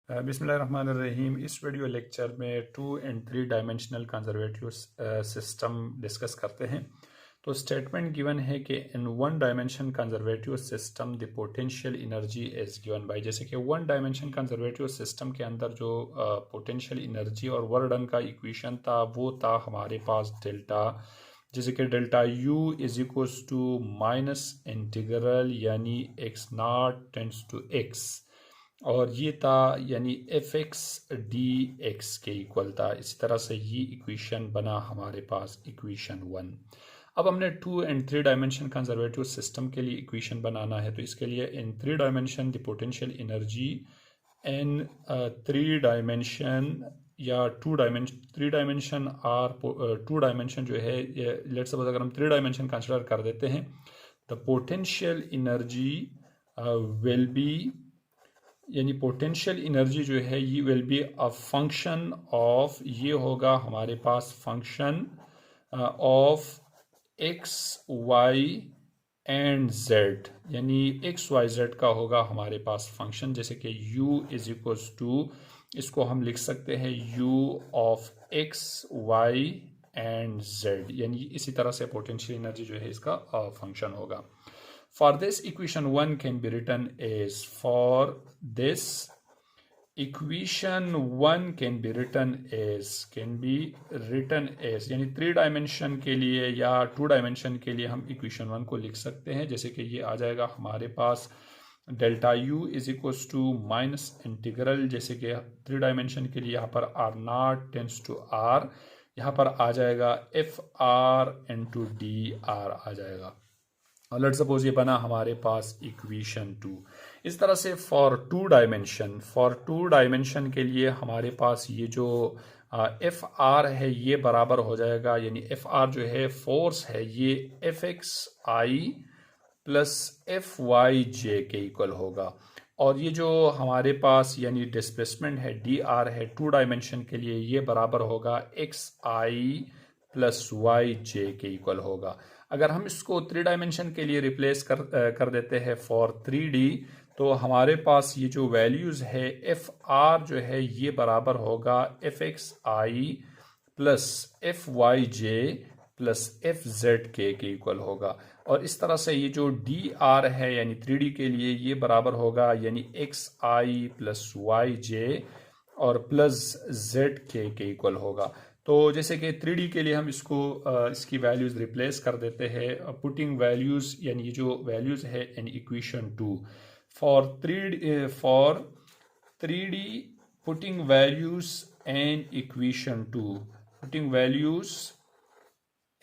बिस्मिल्लाहिर्रहमानिर्रहीम। इस video lecture में 2 and 3 dimensional conservative system discuss करते हैं। तो स्टेटमेंट गिवन है कि in 1 dimension conservative system the potential energy is given by, जैसे कि 1 डायमेंशन कंजर्वेटिव सिस्टम के अंदर जो पोटेंशियल एनर्जी और वर्क डन का इक्वेशन था वो था हमारे पास डेल्टा, जैसे कि delta you is equals to minus integral यानी x naught tends to x, और ये था यानी एफ एक्स डी एक्स के इक्वल था। इसी तरह से ये इक्वेशन बना हमारे पास इक्वेशन 1। अब हमने 2 and 3 डायमेंशन कंजर्वेटिव सिस्टम के लिए इक्वेशन बनाना है, तो इसके लिए इन 3 dimension the potential energy in 3 dimension या 3 डायमेंशन आर 2 डायमेंशन जो है, लेट्स सपोज अगर हम 3 डायमेंशन कंसिडर कर देते हैं, the potential energy will be, यानी पोटेंशियल एनर्जी जो है ये will be a function of, ये होगा हमारे पास function of x y and z, यानी एक्स वाई जेड का होगा हमारे पास फंक्शन, जैसे कि u इज इक्वल्स टू, इसको हम लिख सकते हैं u of x y and z, यानी इसी तरह से पोटेंशियल एनर्जी जो है इसका फंक्शन होगा। For this equation 1 can be written as, for this equation 1 can be written as, यानी 3 डायमेंशन के लिए या 2 डायमेंशन के लिए हम इक्वेशन 1 को लिख सकते हैं, जैसे कि ये आ जाएगा हमारे पास delta you is equals to minus integral, जैसे कि 3 डायमेंशन के लिए यहाँ पर r naught tends to r, यहाँ पर आ जाएगा f r into d r आ जाएगा। और लेट्स सपोज ये बना हमारे पास इक्वेशन 2। इस तरह से फॉर 2 डायमेंशन के लिए हमारे पास ये जो एफ आर है ये बराबर हो जाएगा, यानी एफ आर जो है फोर्स है, ये एफ एक्स आई प्लस एफ वाई जे के इक्वल होगा। और ये जो हमारे पास यानी डिस्प्लेसमेंट है डी आर है 2 डायमेंशन के लिए, ये बराबर होगा एक्स आई प्लस वाई जे के इक्वल होगा। अगर हम इसको 3 डायमेंशन के लिए रिप्लेस कर देते हैं फॉर 3D, तो हमारे पास ये जो वैल्यूज़ है एफ आर जो है ये बराबर होगा एफ एक्स आई प्लस एफ वाई जे प्लस एफ जेड के इक्वल होगा। और इस तरह से ये जो डी आर है यानी 3D के लिए ये बराबर होगा यानी एक्स आई प्लस वाई जे और प्लस जेड के इक्वल होगा। तो जैसे कि 3D के लिए हम इसको इसकी वैल्यूज़ रिप्लेस कर देते हैं, पुटिंग वैल्यूज़, यानी ये जो वैल्यूज़ है in equation 2 for 3D putting values in equation 2, putting values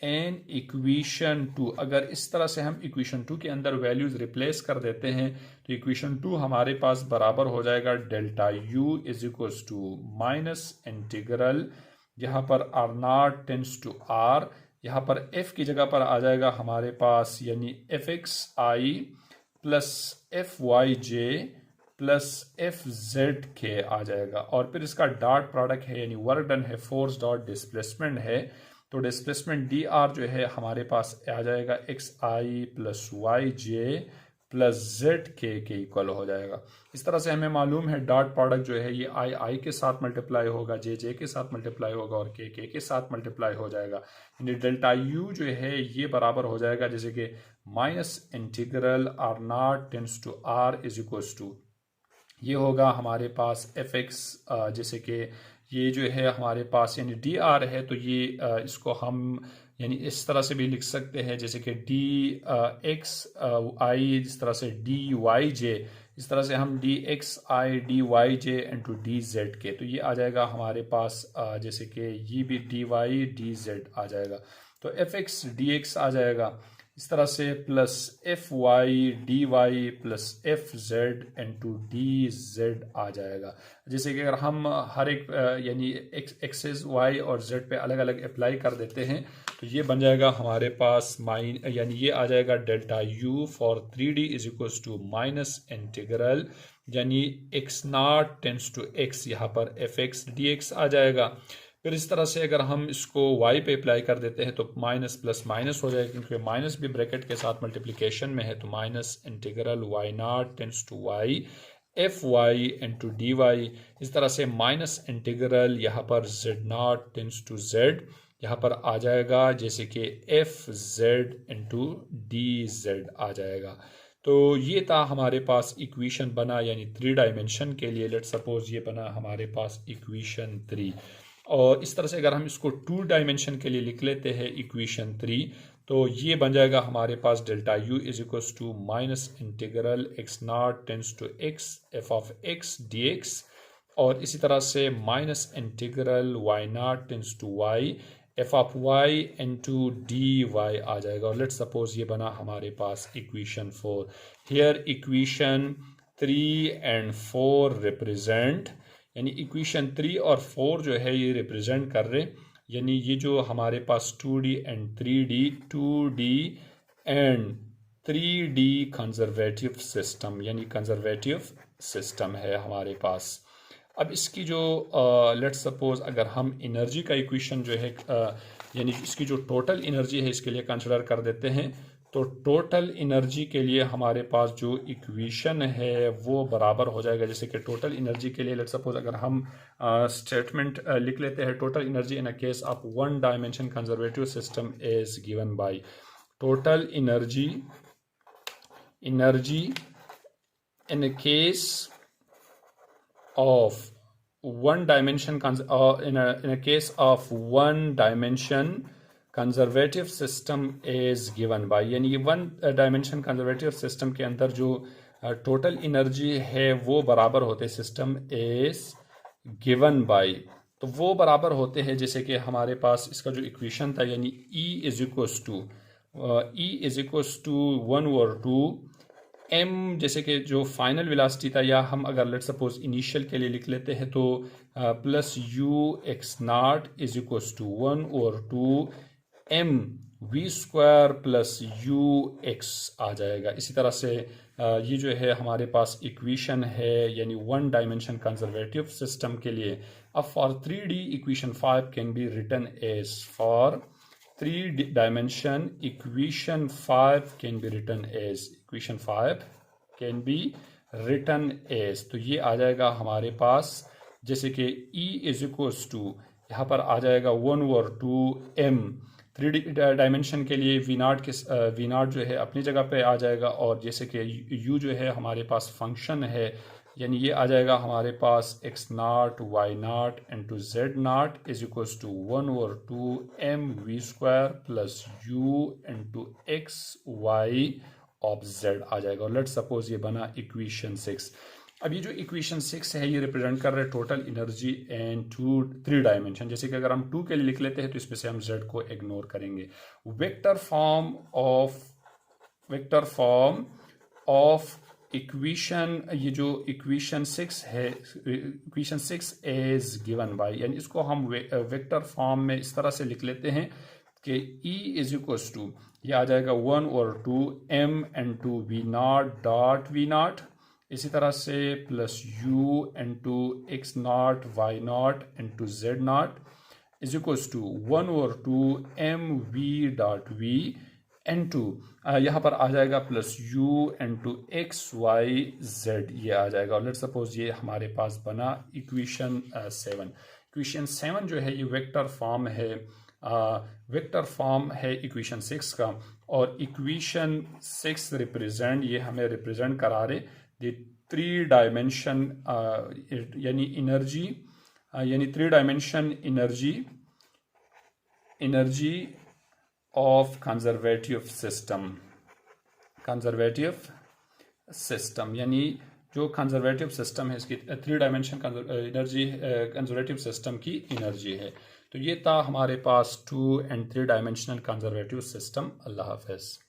an equation 2, अगर इस तरह से हम इक्वेशन 2 के अंदर वैल्यूज रिप्लेस कर देते हैं तो इक्वेशन 2 हमारे पास बराबर हो जाएगा delta you is equals to minus integral, यहाँ पर r naught tends to r, यहाँ पर एफ की जगह पर आ जाएगा हमारे पास यानी एफ एक्स आई प्लस एफ वाई जे प्लस एफ जेड के आ जाएगा। और फिर इसका डॉट प्रोडक्ट है यानी वर्क डन है, फोर्स डॉट डिस्प्लेसमेंट है, तो डिस्प्लेसमेंट डी आर जो है हमारे पास आ जाएगा एक्स आई प्लस वाई जे प्लस जेड के इक्वल हो जाएगा। इस तरह से हमें मालूम है डॉट प्रोडक्ट जो है ये आई के साथ मल्टीप्लाई होगा, जे के साथ मल्टीप्लाई होगा और के साथ मल्टीप्लाई हो जाएगा, यानी डेल्टा यू जो है ये बराबर हो जाएगा जैसे कि minus integral r naught tends to r is equals to, ये होगा हमारे पास एफ एक्स, जैसे कि ये जो है हमारे पास यानी डी आर है, तो ये इसको हम यानी इस तरह से भी लिख सकते हैं जैसे कि डी एक्स आई, जिस तरह से डी वाई जे, इस तरह से हम d x i d y j into d z के, तो ये आ जाएगा हमारे पास जैसे कि ये भी डी वाई डी जेड आ जाएगा, तो एफ एक्स डी एक्स आ जाएगा इस तरह से plus f y d y plus f z into d z आ जाएगा। जैसे कि अगर हम हर एक यानी एक्सेस वाई और जेड पे अलग अलग अप्लाई कर देते हैं तो ये बन जाएगा हमारे पास यानी ये आ जाएगा delta u for 3D is equals to minus integral यानी x naught tends to x, यहाँ पर एफ एक्स डी एक्स आ जाएगा। फिर इस तरह से अगर हम इसको y पे अप्लाई कर देते हैं तो माइनस प्लस माइनस हो जाएगा, क्योंकि माइनस भी ब्रैकेट के साथ मल्टीप्लिकेशन में है, तो minus integral y naught tends to y f y into d y. इस तरह से माइनस इंटीग्रल यहाँ पर z naught tends to z यहाँ पर आ जाएगा, जैसे कि f z into d z आ जाएगा। तो ये था हमारे पास इक्वेशन बना, यानी 3 डायमेंशन के लिए। लेट सपोज ये बना हमारे पास इक्वेशन 3। और इस तरह से अगर हम इसको 2 डायमेंशन के लिए लिख लेते हैं इक्वेशन 3, तो ये बन जाएगा हमारे पास delta you is equals to minus integral x naught tends to x f of x d x, और इसी तरह से minus integral y naught tends to y f of y into d y आ जाएगा। और लेट सपोज ये बना हमारे पास equation 4। Here equation 3 and 4 represent, यानी इक्वेशन 3 और 4 जो है ये रिप्रेजेंट कर रहे, यानी ये जो हमारे पास 2D and 3D, 2D and 3D conservative system, यानी कंजर्वेटिव सिस्टम है हमारे पास। अब इसकी जो लेट्स सपोज अगर हम एनर्जी का इक्वेशन जो है यानी इसकी जो टोटल एनर्जी है इसके लिए कंसिडर कर देते हैं, तो टोटल एनर्जी के लिए हमारे पास जो इक्वेशन है वो बराबर हो जाएगा, जैसे कि टोटल एनर्जी के लिए लेट्स सपोज अगर हम स्टेटमेंट लिख लेते हैं, total energy in a case of 1 dimension conservative system is given by total energy in a case of one dimension in a case of 1 dimension conservative system is given by, यानी 1 dimension conservative system के अंदर जो total energy है वो बराबर होते system is given by, तो वो बराबर होते हैं जैसे कि हमारे पास इसका जो इक्वेशन था, यानी E इज इक्वल्स टू 1 और 2 m, जैसे कि जो फाइनल वेलोसिटी था, या हम अगर लेट सपोज इनिशियल के लिए लिख लेते हैं तो plus u x naught is equals to 1 और 2 m v square plus u x आ जाएगा। इसी तरह से ये जो है हमारे पास इक्वेशन है, यानी 1 डायमेंशन कंजर्वेटिव सिस्टम के लिए। अब for 3D equation 5 can be written as, for 3 dimension equation 5 can be written as, equation 5 can be written as, तो ये आ जाएगा हमारे पास जैसे कि E इज इक्वल्स टू यहाँ पर आ जाएगा 1 और 2 m। 3D डायमेंशन के लिए वी नॉट जो है अपनी जगह पे आ जाएगा, और जैसे कि U जो है हमारे पास फंक्शन है, यानी ये आ जाएगा हमारे पास x naught y naught into z naught is equals to 1 और 2 m v square plus u into x y of z आ जाएगा। और लेट सपोज ये बना इक्वेशन 6। अब ये जो इक्वेशन 6 है ये रिप्रेजेंट कर रहे हैं टोटल एनर्जी एंड 3 डायमेंशन। जैसे कि अगर हम 2 के लिए लिख लेते हैं तो इसमें से हम z को इग्नोर करेंगे। वेक्टर फॉर्म ऑफ इक्वेशन, ये जो इक्वेशन 6 है, इक्वेशन 6 इज गिवन बाय, यानी इसको हम वेक्टर फॉर्म में इस तरह से लिख लेते हैं कि E इज इक्वल्स टू ये आ जाएगा 1 और 2 m into v naught dot v naught, इसी तरह से plus u into x naught y naught into z naught is equals to 1 और 2 m v dot v into यहाँ पर आ जाएगा plus u into x y z, ये आ जाएगा। और लेट सपोज ये हमारे पास बना इक्वेशन 7। इक्वेशन 7 जो है ये वेक्टर फॉर्म है इक्वेशन 6 का, और इक्वेशन 6 ये हमें रिप्रेजेंट करा रहे द 3 डायमेंशन यानी एनर्जी, यानी 3 dimension energy of conservative system, यानी जो कंजर्वेटिव सिस्टम है इसकी 3 डायमेंशन एनर्जी कंजर्वेटिव सिस्टम की एनर्जी है। तो ये था हमारे पास 2 एंड 3 डायमेंशनल कंजर्वेटिव सिस्टम। अल्लाह हाफ़िज़।